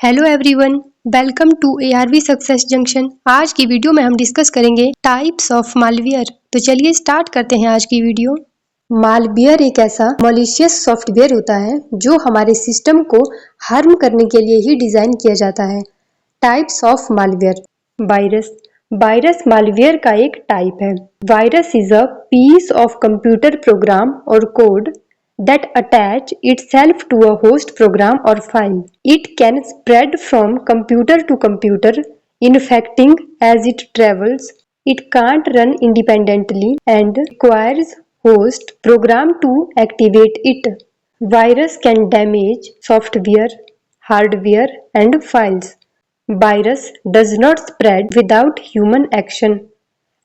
Hello everyone, welcome to ARV success junction. आज की video में हम डिस्कस करेंगे टाइप्स ऑफ मालवेयर। तो चलिए स्टार्ट करते हैं आज की वीडियो। मालवेयर एक ऐसा मॉलिशियस सॉफ्टवेयर होता है जो हमारे सिस्टम को हार्म करने के लिए ही डिजाइन किया जाता है। Types of malware. Virus. Virus malware का एक टाइप है। Virus is a piece of computer program और code that attach itself to a host program or file. It can spread from computer to computer, infecting as it travels. It can't run independently and requires host program to activate it. Virus can damage software, hardware and files. Virus does not spread without human action.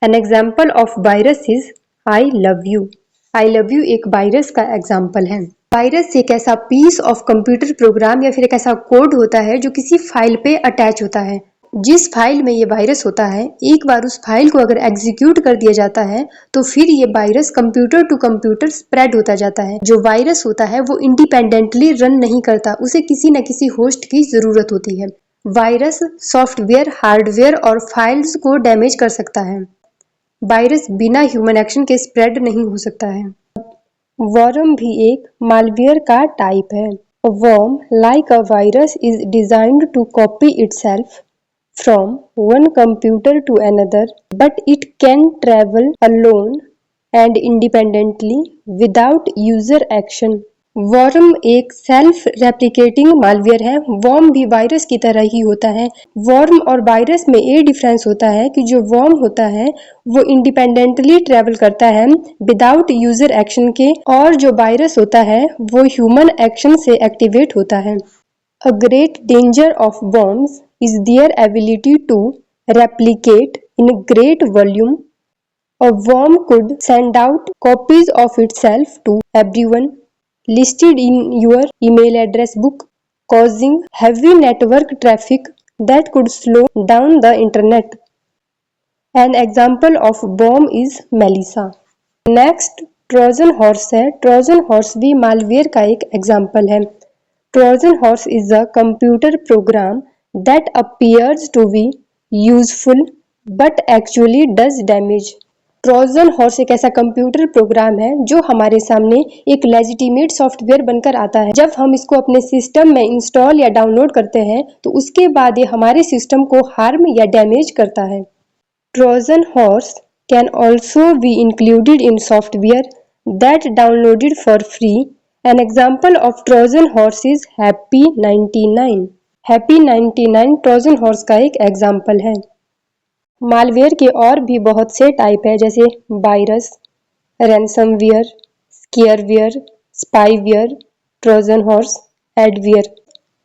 An example of virus is I love you. I love you एक virus का example है। Virus एक ऐसा piece of computer programme या फिर एक ऐसा code होता है जो किसी फाइल पे अटैच होता है। जिस फाइल में ये वायरस होता है, एक बार उस फाइल को अगर एग्जीक्यूट कर दिया जाता है तो फिर ये virus computer to computer spread होता जाता है। जो वायरस होता है वो इंडिपेंडेंटली रन नहीं करता, उसे किसी न किसी होस्ट की जरूरत होती है। वायरस सॉफ्टवेयर, हार्डवेयर और फाइल्स को डैमेज कर सकता है। वायरस बिना ह्यूमन एक्शन के स्प्रेड नहीं हो सकता है। वर्म भी एक मालवेयर का टाइप है। Worm, like a virus, is designed to copy itself from one computer to another, but it can travel alone and independently without user action. Worm एक सेल्फ रेप्लिकेटिंग मालवेयर है। Worm भी virus की तरह ही होता है। Worm और virus में ये डिफरेंस होता है कि जो वर्म होता है वो इंडिपेंडेंटली ट्रेवल करता है विदाउट यूजर एक्शन के, और जो वायरस होता है वो ह्यूमन एक्शन से एक्टिवेट होता है। A great danger of worms is their ability to replicate in great volume. A worm could send out copies of itself to everyone listed in your email address book, causing heavy network traffic that could slow down the internet. An example of worm is Melissa. Next, Trojan horse है। Trojan horse भी malware का एक example है। Trojan horse is a computer program that appears to be useful but actually does damage. Trojan horse एक ऐसा computer program है जो हमारे सामने एक लेजिटिमेट सॉफ्टवेयर बनकर आता है। जब हम इसको अपने सिस्टम में इंस्टॉल या डाउनलोड करते हैं तो उसके बाद ये हमारे सिस्टम को हार्म या डैमेज करता है। Trojan horse can also be included in software that downloaded for free. An example of Trojan horse is happy 99। Happy 99 Trojan horse का एक एग्जाम्पल है। मालवेयर के और भी बहुत से टाइप है, जैसे virus, ransomware, scareware, spyware, Trojan horse, adware.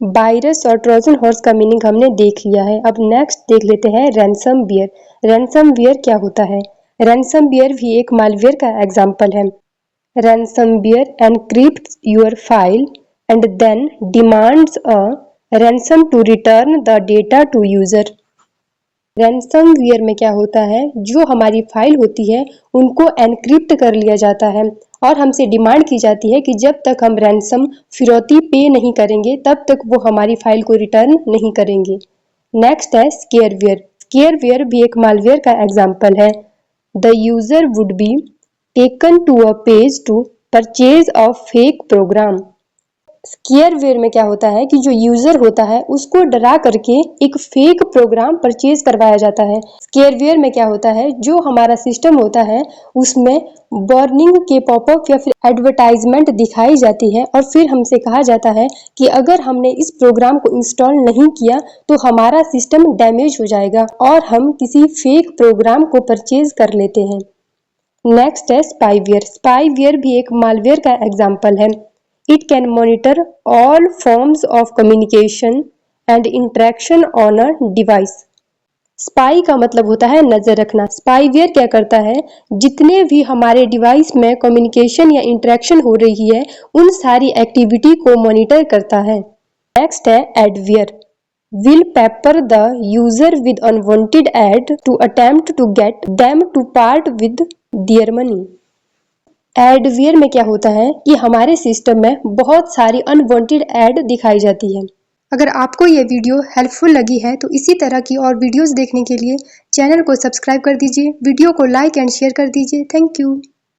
Virus और ट्रोजन हॉर्स का मीनिंग हमने देख लिया है। अब नेक्स्ट देख लेते हैं रैनसमवेयर। रैनसमवेयर क्या होता है? रैनसमवेयर भी एक मालवेयर का एग्जाम्पल है। Ransomware encrypts your file and then demands a ransom to return the data to user. Ransomware में क्या होता है, जो हमारी फाइल होती है उनको एनक्रिप्ट कर लिया जाता है और हमसे डिमांड की जाती है कि जब तक हम रैनसम फिरौती पे नहीं करेंगे तब तक वो हमारी फाइल को रिटर्न नहीं करेंगे। नेक्स्ट है स्केयरवेयर। स्केयरवेयर भी एक मालवेयर का एग्जाम्पल है। The user would be taken to a page to purchase a fake program. Scareware में क्या होता है कि जो यूजर होता है उसको डरा करके एक फेक प्रोग्राम परचेज करवाया जाता है। स्केयरवेयर में क्या होता है, जो हमारा सिस्टम होता है उसमें वार्निंग के पॉपअप या फिर एडवर्टाइजमेंट दिखाई जाती है और फिर हमसे कहा जाता है कि अगर हमने इस प्रोग्राम को इंस्टॉल नहीं किया तो हमारा सिस्टम डैमेज हो जाएगा, और हम किसी फेक प्रोग्राम को परचेज कर लेते हैं। नेक्स्ट है स्पाईवेयर। स्पाईवेयर भी एक मालवेयर का एग्जाम्पल है। It can monitor all forms of communication and interaction on a device. Spy का मतलब होता है नजर रखना। स्पाईवेयर क्या करता है, जितने भी हमारे डिवाइस में कम्युनिकेशन या इंटरेक्शन हो रही है उन सारी एक्टिविटी को मॉनिटर करता है। नेक्स्ट है adware. Will pepper the user with unwanted ad to attempt to get them to part with their money. Adware में क्या होता है कि हमारे सिस्टम में बहुत सारी अनवांटेड एड दिखाई जाती है। अगर आपको ये वीडियो हेल्पफुल लगी है तो इसी तरह की और वीडियोस देखने के लिए चैनल को सब्सक्राइब कर दीजिए, वीडियो को लाइक एंड शेयर कर दीजिए। Thank you.